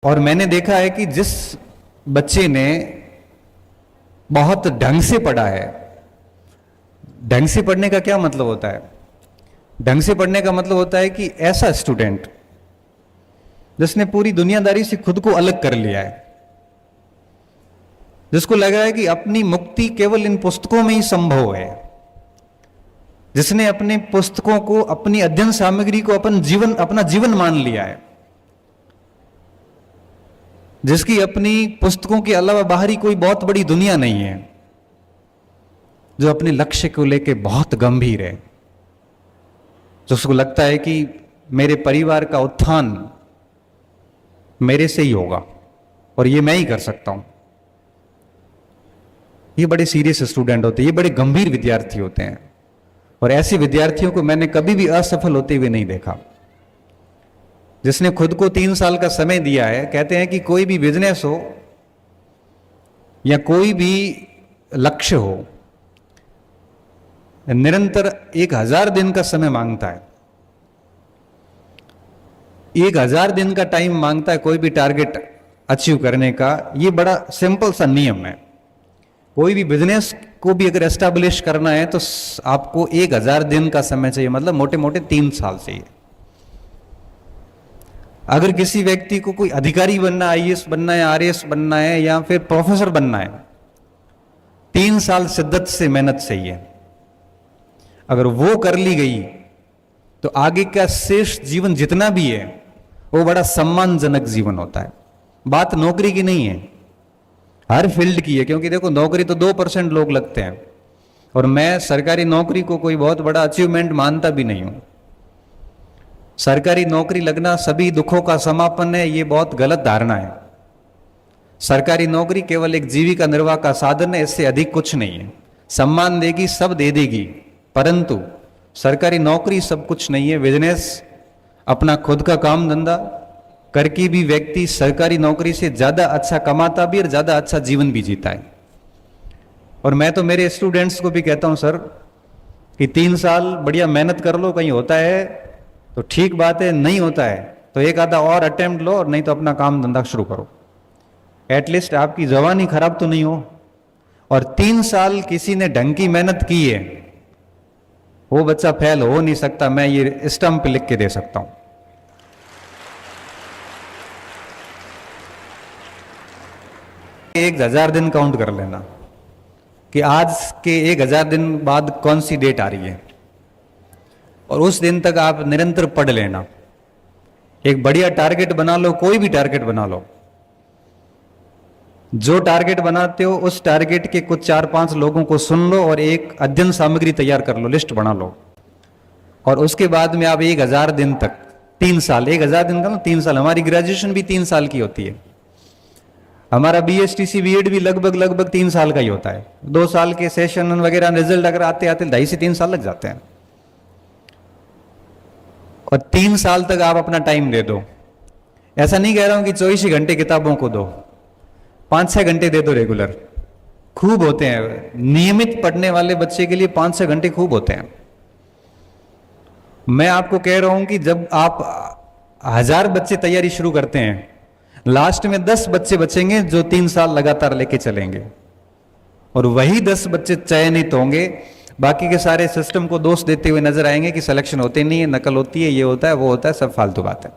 और मैंने देखा है कि जिस बच्चे ने बहुत ढंग से पढ़ा है, ढंग से पढ़ने का क्या मतलब होता है? ढंग से पढ़ने का मतलब होता है कि ऐसा स्टूडेंट जिसने पूरी दुनियादारी से खुद को अलग कर लिया है, जिसको लगा है कि अपनी मुक्ति केवल इन पुस्तकों में ही संभव है, जिसने अपने पुस्तकों को, अपनी अध्ययन सामग्री को अपना जीवन मान लिया है, जिसकी अपनी पुस्तकों के अलावा बाहरी कोई बहुत बड़ी दुनिया नहीं है, जो अपने लक्ष्य को लेकर बहुत गंभीर है, जो उसको लगता है कि मेरे परिवार का उत्थान मेरे से ही होगा और ये मैं ही कर सकता हूं। ये बड़े सीरियस स्टूडेंट होते हैं, ये बड़े गंभीर विद्यार्थी होते हैं, और ऐसे विद्यार्थियों को मैंने कभी भी असफल होते हुए नहीं देखा। जिसने खुद को 3 साल का समय दिया है, कहते हैं कि कोई भी बिजनेस हो या कोई भी लक्ष्य हो, निरंतर 1000 दिन का समय मांगता है। 1000 दिन का टाइम मांगता है कोई भी टारगेट अचीव करने का। ये बड़ा सिंपल सा नियम है। कोई भी बिजनेस को भी अगर एस्टैब्लिश करना है तो आपको 1000 दिन का समय चाहिए, मतलब मोटे मोटे 3 साल चाहिए। अगर किसी व्यक्ति को कोई अधिकारी बनना, आईएएस बनना है, आरएएस बनना है या फिर प्रोफेसर बनना है, 3 साल शिद्दत से मेहनत चाहिए। अगर वो कर ली गई तो आगे का शेष जीवन जितना भी है वो बड़ा सम्मानजनक जीवन होता है। बात नौकरी की नहीं है, हर फील्ड की है, क्योंकि देखो नौकरी तो 2% लोग लगते हैं, और मैं सरकारी नौकरी को कोई बहुत बड़ा अचीवमेंट मानता भी नहीं हूं। सरकारी नौकरी लगना सभी दुखों का समापन है, ये बहुत गलत धारणा है। सरकारी नौकरी केवल एक जीविका निर्वाह का साधन है, इससे अधिक कुछ नहीं है। सम्मान देगी, सब दे देगी, परंतु सरकारी नौकरी सब कुछ नहीं है। बिजनेस, अपना खुद का काम धंधा करके भी व्यक्ति सरकारी नौकरी से ज्यादा अच्छा कमाता भी और ज्यादा अच्छा जीवन भी जीता है। और मैं तो मेरे स्टूडेंट्स को भी कहता हूं, सर कि 3 साल बढ़िया मेहनत कर लो, कहीं होता है तो ठीक बात है, नहीं होता है तो एक आधा और अटेम्प्ट लो, और नहीं तो अपना काम धंधा शुरू करो। एटलीस्ट आपकी जवानी खराब तो नहीं हो। और 3 साल किसी ने ढंग की मेहनत की है, वो बच्चा फेल हो नहीं सकता। मैं ये स्टंप पे लिख के दे सकता हूं। 1000 दिन काउंट कर लेना कि आज के 1000 दिन बाद कौन सी डेट आ रही है, और उस दिन तक आप निरंतर पढ़ लेना। एक बढ़िया टारगेट बना लो, कोई भी टारगेट बना लो। जो टारगेट बनाते हो उस टारगेट के कुछ 4-5 लोगों को सुन लो और एक अध्ययन सामग्री तैयार कर लो, लिस्ट बना लो, और उसके बाद में आप 1000 दिन तक, 3 साल, 1000 दिन का ना 3 साल। हमारी ग्रेजुएशन भी 3 साल की होती है, हमारा बीएसटीसी बीएड भी लगभग 3 साल का ही होता है। 2 साल के सेशन वगैरह रिजल्ट अगर आते आते 2.5 से 3 साल लग जाते हैं, और 3 साल तक आप अपना टाइम दे दो। ऐसा नहीं कह रहा हूं कि 24 घंटे किताबों को दो, 5-6 घंटे दे दो रेगुलर, खूब होते हैं। नियमित पढ़ने वाले बच्चे के लिए 5-6 घंटे खूब होते हैं। मैं आपको कह रहा हूं कि जब आप 1000 बच्चे तैयारी शुरू करते हैं, लास्ट में 10 बच्चे बचेंगे जो 3 साल लगातार लेके चलेंगे, और वही 10 बच्चे चयनित होंगे। बाकी के सारे सिस्टम को दोष देते हुए नजर आएंगे कि सिलेक्शन होते नहीं है, नकल होती है, ये होता है, वो होता है, सब फालतू बात है।